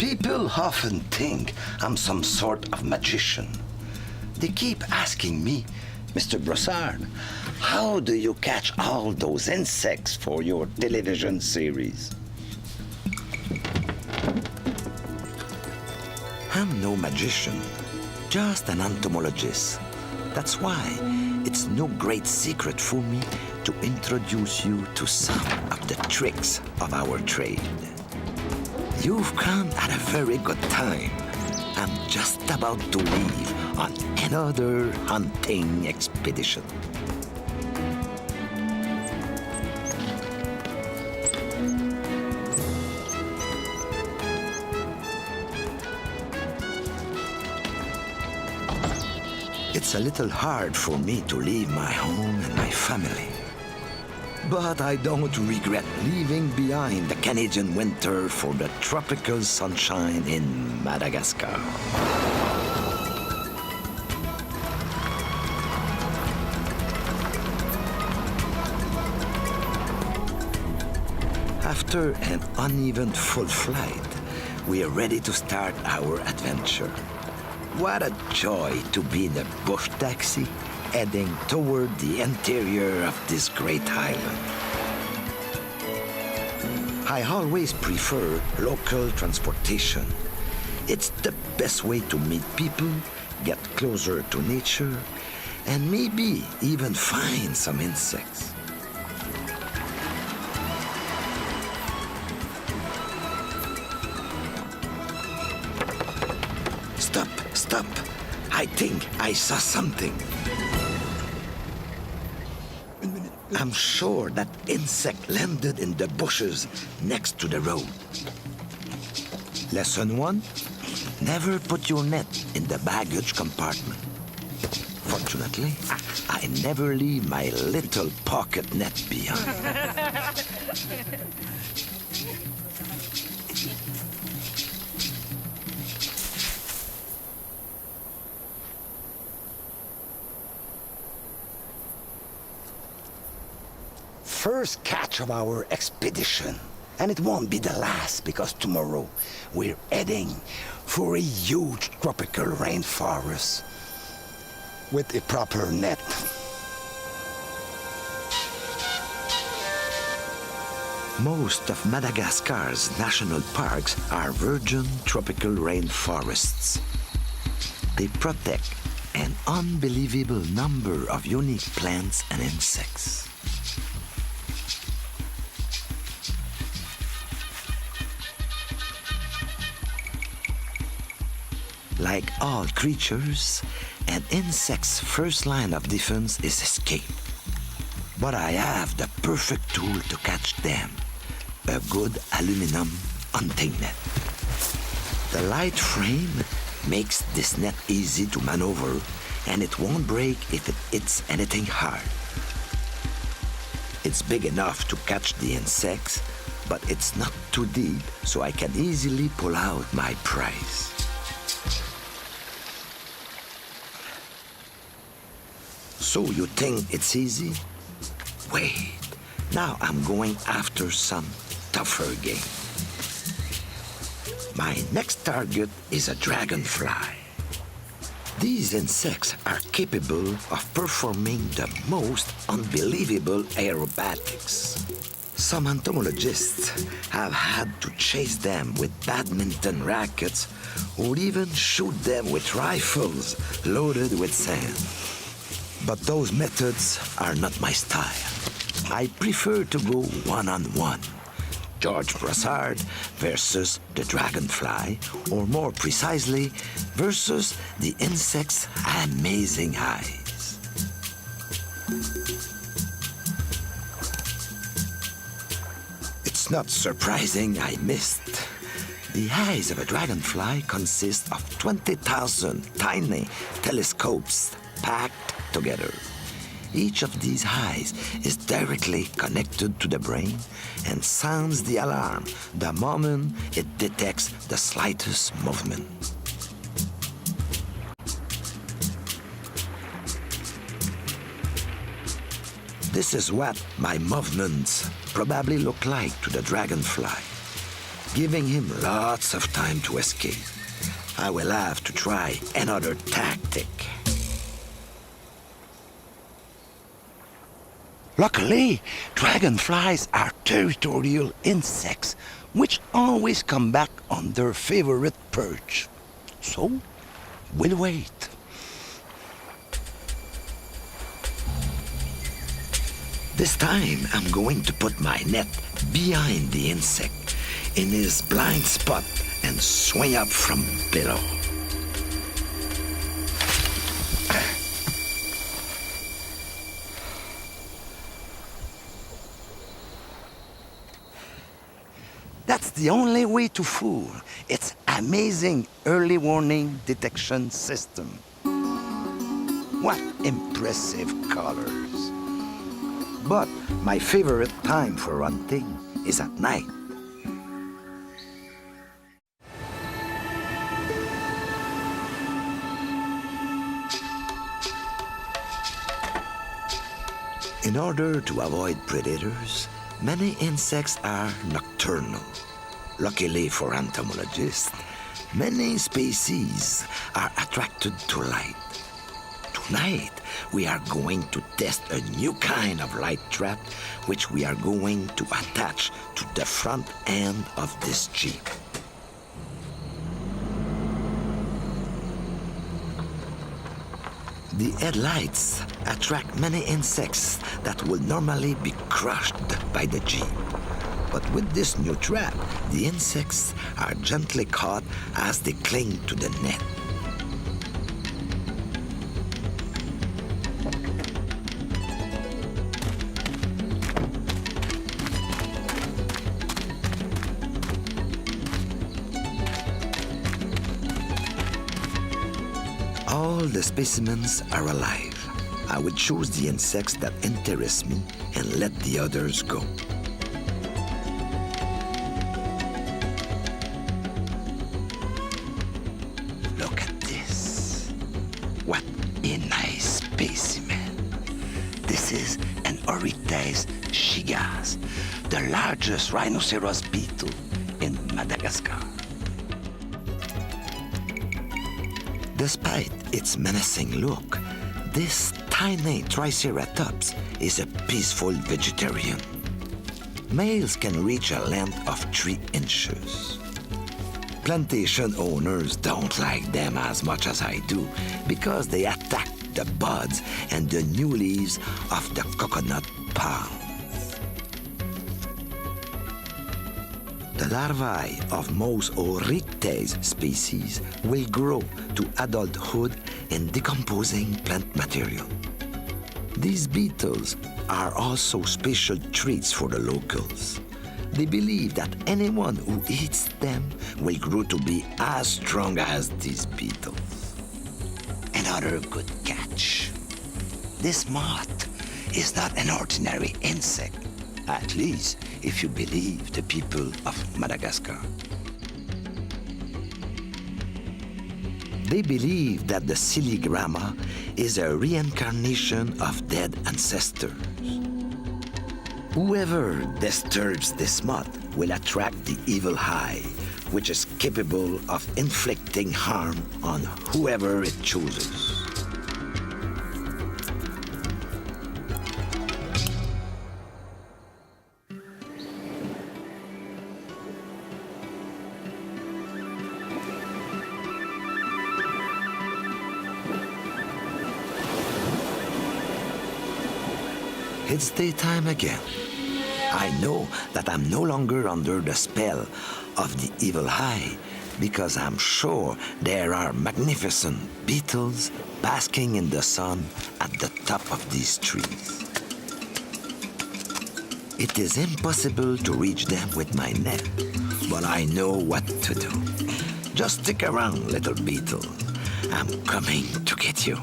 People often think I'm some sort of magician. They keep asking me, Mr. Brossard, how do you catch all those insects for your television series? I'm no magician, just an entomologist. That's why it's no great secret for me to introduce you to some of the tricks of our trade. You've come at a very good time. I'm just about to leave on another hunting expedition. It's a little hard for me to leave my home and my family. But I don't regret leaving behind the Canadian winter for the tropical sunshine in Madagascar. After an uneventful flight, we are ready to start our adventure. What a joy to be in a bush taxi heading toward the interior of this great island. I always prefer local transportation. It's the best way to meet people, get closer to nature, and maybe even find some insects. Stop! I think I saw something. I'm sure that insect landed in the bushes next to the road. Lesson 1, never put your net in the baggage compartment. Fortunately, I never leave my little pocket net behind. First catch of our expedition. And it won't be the last, because tomorrow we're heading for a huge tropical rainforest with a proper net. Most of Madagascar's national parks are virgin tropical rainforests. They protect an unbelievable number of unique plants and insects. Like all creatures, an insect's first line of defense is escape. But I have the perfect tool to catch them: a good aluminum hunting net. The light frame makes this net easy to maneuver, and it won't break if it hits anything hard. It's big enough to catch the insects, but it's not too deep, so I can easily pull out my prize. So you think it's easy? Wait, now I'm going after some tougher game. My next target is a dragonfly. These insects are capable of performing the most unbelievable aerobatics. Some entomologists have had to chase them with badminton rackets or even shoot them with rifles loaded with sand. But those methods are not my style. I prefer to go one-on-one. George Brossard versus the dragonfly, or more precisely, versus the insect's amazing eyes. It's not surprising I missed. The eyes of a dragonfly consist of 20,000 tiny telescopes packed together. Each of these eyes is directly connected to the brain and sounds the alarm the moment it detects the slightest movement. This is what my movements probably look like to the dragonfly. giving him lots of time to escape. I will have to try another tactic. Luckily, dragonflies are territorial insects which always come back on their favorite perch. So, we'll wait. This time, I'm going to put my net behind the insect in his blind spot and swing up from below. That's the only way to fool. It's amazing early warning detection system. What impressive colors. But my favorite time for hunting is at night. In order to avoid predators, many insects are nocturnal. Luckily for entomologists, many species are attracted to light. Tonight, we are going to test a new kind of light trap which we are going to attach to the front end of this Jeep. The headlights attract many insects that would normally be crushed by the Jeep. But with this new trap, the insects are gently caught as they cling to the net. All the specimens are alive. I would choose the insects that interest me and let the others go. Look at this. What a nice specimen. This is an Oryctes gigas, the largest rhinoceros beetle in Madagascar. Despite its menacing look, this tiny Triceratops is a peaceful vegetarian. Males can reach a length of 3 inches. Plantation owners don't like them as much as I do because they attack the buds and the new leaves of the coconut palm. The larvae of most Oryctes species will grow to adulthood in decomposing plant material. These beetles are also special treats for the locals. They believe that anyone who eats them will grow to be as strong as these beetles. Another good catch. This moth is not an ordinary insect, at least if you believe the people of Madagascar. They believe that the Siligramma is a reincarnation of dead ancestors. Whoever disturbs this moth will attract the evil eye, which is capable of inflicting harm on whoever it chooses. It's daytime again. I know that I'm no longer under the spell of the evil eye because I'm sure there are magnificent beetles basking in the sun at the top of these trees. It is impossible to reach them with my net, but I know what to do. Just stick around, little beetle. I'm coming to get you.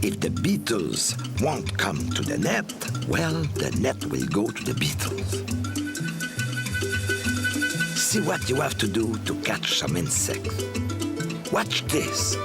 If the beetles won't come to the net, well, the net will go to the beetles. See what you have to do to catch some insects. Watch this.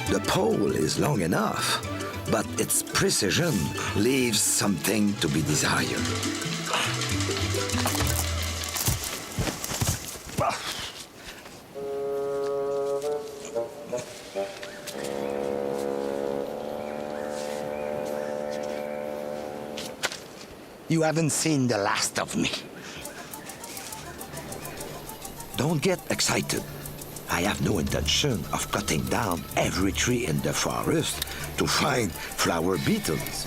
The pole is long enough, but its precision leaves something to be desired. You haven't seen the last of me. Don't get excited. I have no intention of cutting down every tree in the forest to find flower beetles.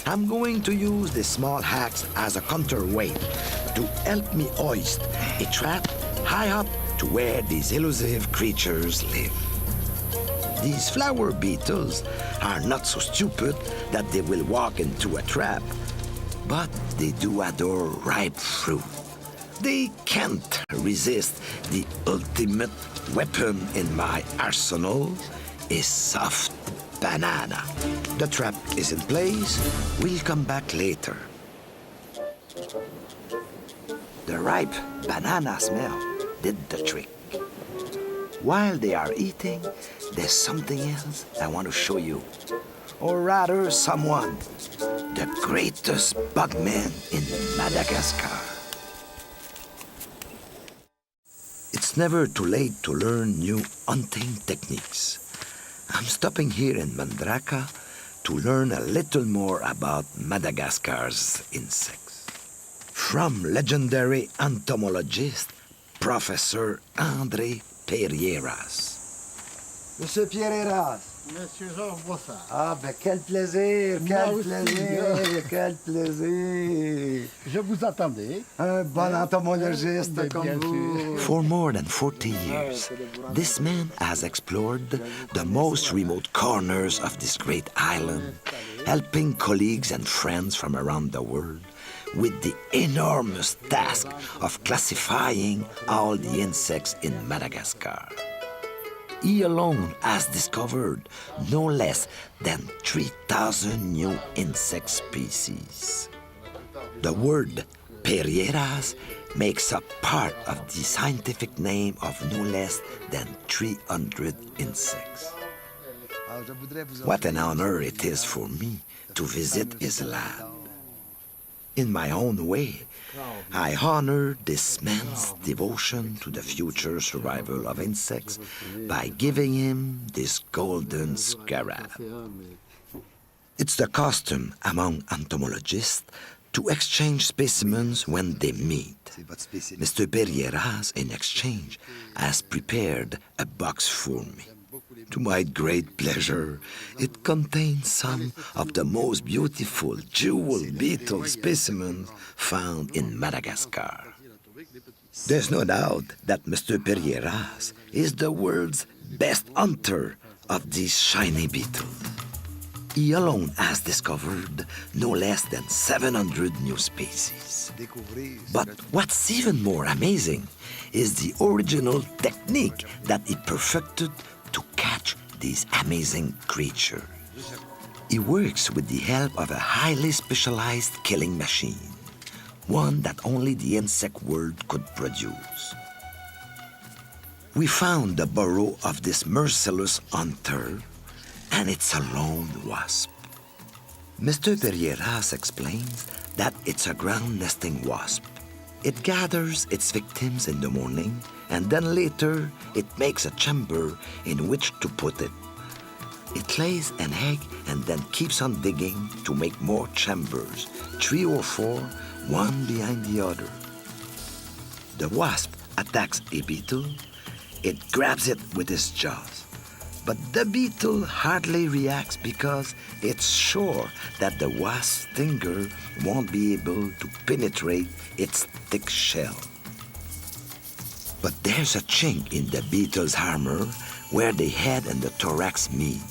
I'm going to use the small axe as a counterweight to help me hoist a trap high up to where these elusive creatures live. These flower beetles are not so stupid that they will walk into a trap, but they do adore ripe fruit. They can't resist the ultimate weapon in my arsenal, a soft banana. The trap is in place. We'll come back later. The ripe banana smell did the trick. While they are eating, there's something else I want to show you. Or rather, someone. The greatest bugman in Madagascar. It's never too late to learn new hunting techniques. I'm stopping here in Mandraka to learn a little more about Madagascar's insects. From legendary entomologist Professor André Perieras. Monsieur Pierreras. Monsieur Georges Brossard. Ah, ben quel plaisir, quel plaisir, quel plaisir. Je vous attendais. Un bon entomologiste comme vous. For more than 40 years, this man has explored the most remote corners of this great island, helping colleagues and friends from around the world with the enormous task of classifying all the insects in Madagascar. He alone has discovered no less than 3,000 new insect species. The word Perieras makes up part of the scientific name of no less than 300 insects. What an honor it is for me to visit his lab. In my own way, I honor this man's devotion to the future survival of insects by giving him this golden scarab. It's the custom among entomologists to exchange specimens when they meet. Mr. Perieras, in exchange, has prepared a box for me. To my great pleasure, it contains some of the most beautiful jewel beetle specimens found in Madagascar. There's no doubt that Mr. Perieras is the world's best hunter of these shiny beetles. He alone has discovered no less than 700 new species. But what's even more amazing is the original technique that he perfected to catch these amazing creatures. He works with the help of a highly specialized killing machine, one that only the insect world could produce. We found the burrow of this merciless hunter, and it's a lone wasp. Mr. Perieras explains that it's a ground-nesting wasp. It gathers its victims in the morning, and then later it makes a chamber in which to put it. It lays an egg and then keeps on digging to make more chambers, 3 or 4, one behind the other. The wasp attacks a beetle. It grabs it with its jaws. But the beetle hardly reacts because it's sure that the wasp's stinger won't be able to penetrate its thick shell. But there's a chink in the beetle's armor where the head and the thorax meet.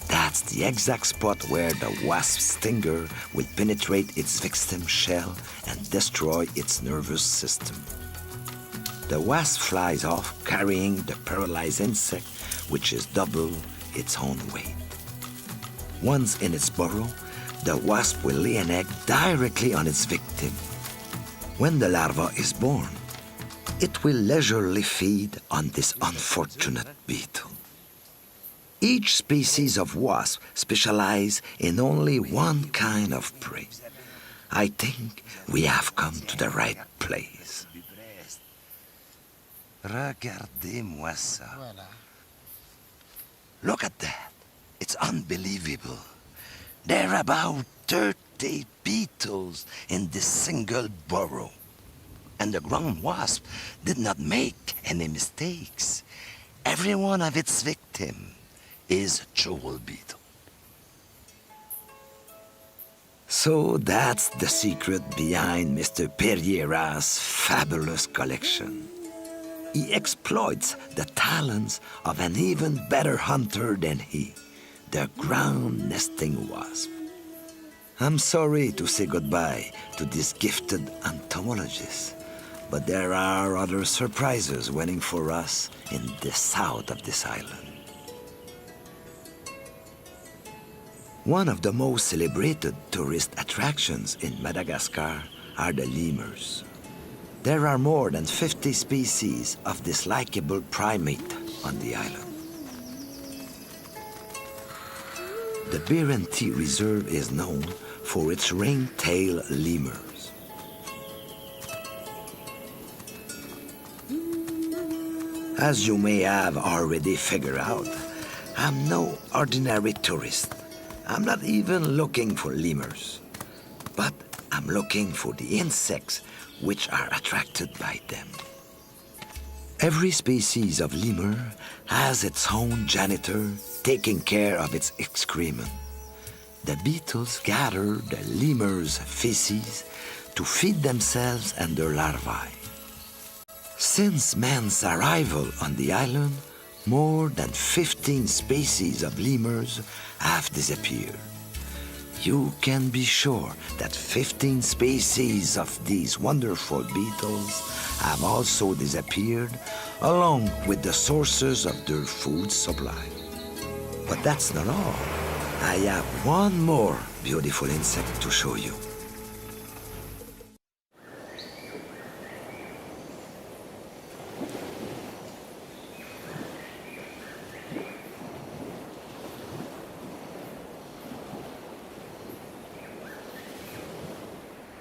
That's the exact spot where the wasp's stinger will penetrate its victim's shell and destroy its nervous system. The wasp flies off carrying the paralyzed insect, which is double its own weight. Once in its burrow, the wasp will lay an egg directly on its victim. When the larva is born, it will leisurely feed on this unfortunate beetle. Each species of wasp specializes in only one kind of prey. I think we have come to the right place. Regardez-moi ça. Look at that. It's unbelievable. There are about 30 beetles beetles in this single burrow. And the ground wasp did not make any mistakes. Every one of its victims is a jewel beetle. So that's the secret behind Mr. Pereira's fabulous collection. He exploits the talents of an even better hunter than he, the ground-nesting wasp. I'm sorry to say goodbye to this gifted entomologist, but there are other surprises waiting for us in the south of this island. One of the most celebrated tourist attractions in Madagascar are the lemurs. There are more than 50 species of this likable primate on the island. The Birenti Reserve is known for its ring-tailed lemurs. As you may have already figured out, I'm no ordinary tourist. I'm not even looking for lemurs, but I'm looking for the insects which are attracted by them. Every species of lemur has its own janitor taking care of its excrement. The beetles gather the lemurs' feces to feed themselves and their larvae. Since man's arrival on the island, more than 15 species of lemurs have disappeared. You can be sure that 15 species of these wonderful beetles have also disappeared, along with the sources of their food supply. But that's not all. I have one more beautiful insect to show you.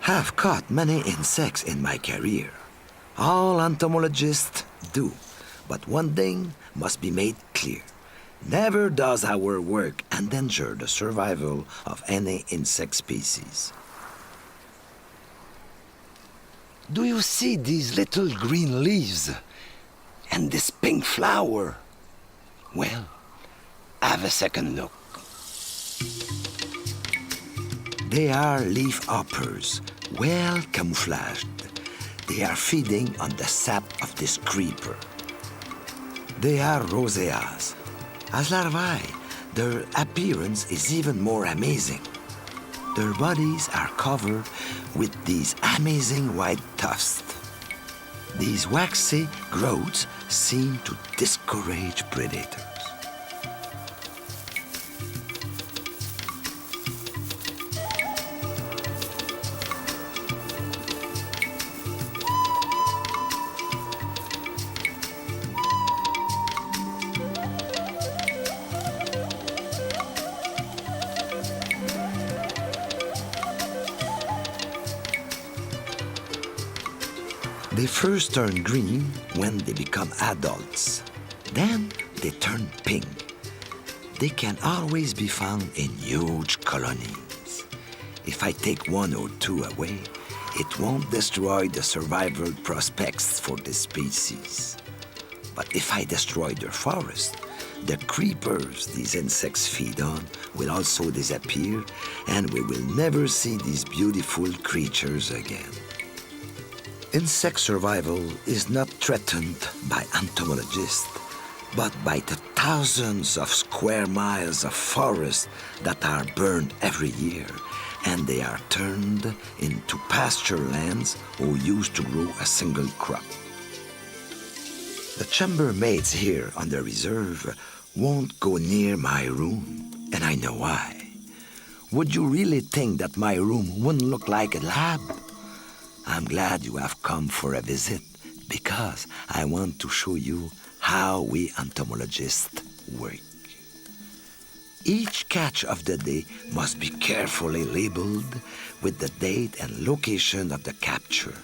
I've caught many insects in my career. All entomologists do, but one thing must be made clear. Never does our work endanger the survival of any insect species. Do you see these little green leaves and this pink flower? Well, have a second look. They are leaf hoppers, well camouflaged. They are feeding on the sap of this creeper. They are roseas. As larvae, their appearance is even more amazing. Their bodies are covered with these amazing white tufts. These waxy growths seem to discourage predators. They first turn green when they become adults. Then they turn pink. They can always be found in huge colonies. If I take one or two away, it won't destroy the survival prospects for this species. But if I destroy their forest, the creepers these insects feed on will also disappear, and we will never see these beautiful creatures again. Insect survival is not threatened by entomologists, but by the thousands of square miles of forest that are burned every year, and they are turned into pasture lands or used to grow a single crop. The chambermaids here on the reserve won't go near my room, and I know why. Would you really think that my room wouldn't look like a lab? I'm glad you have come for a visit, because I want to show you how we entomologists work. Each catch of the day must be carefully labeled with the date and location of the capture.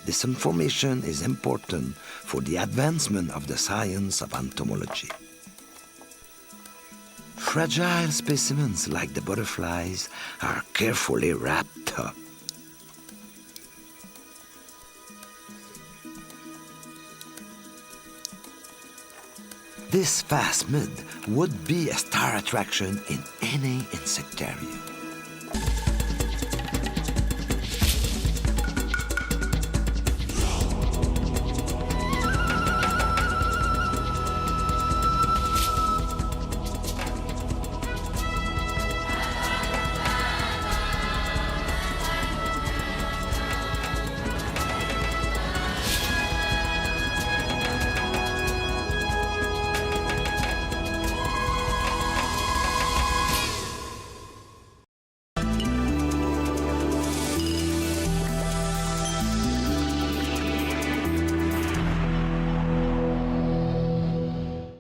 This information is important for the advancement of the science of entomology. Fragile specimens like the butterflies are carefully wrapped top. This phasmid would be a star attraction in any insectarium.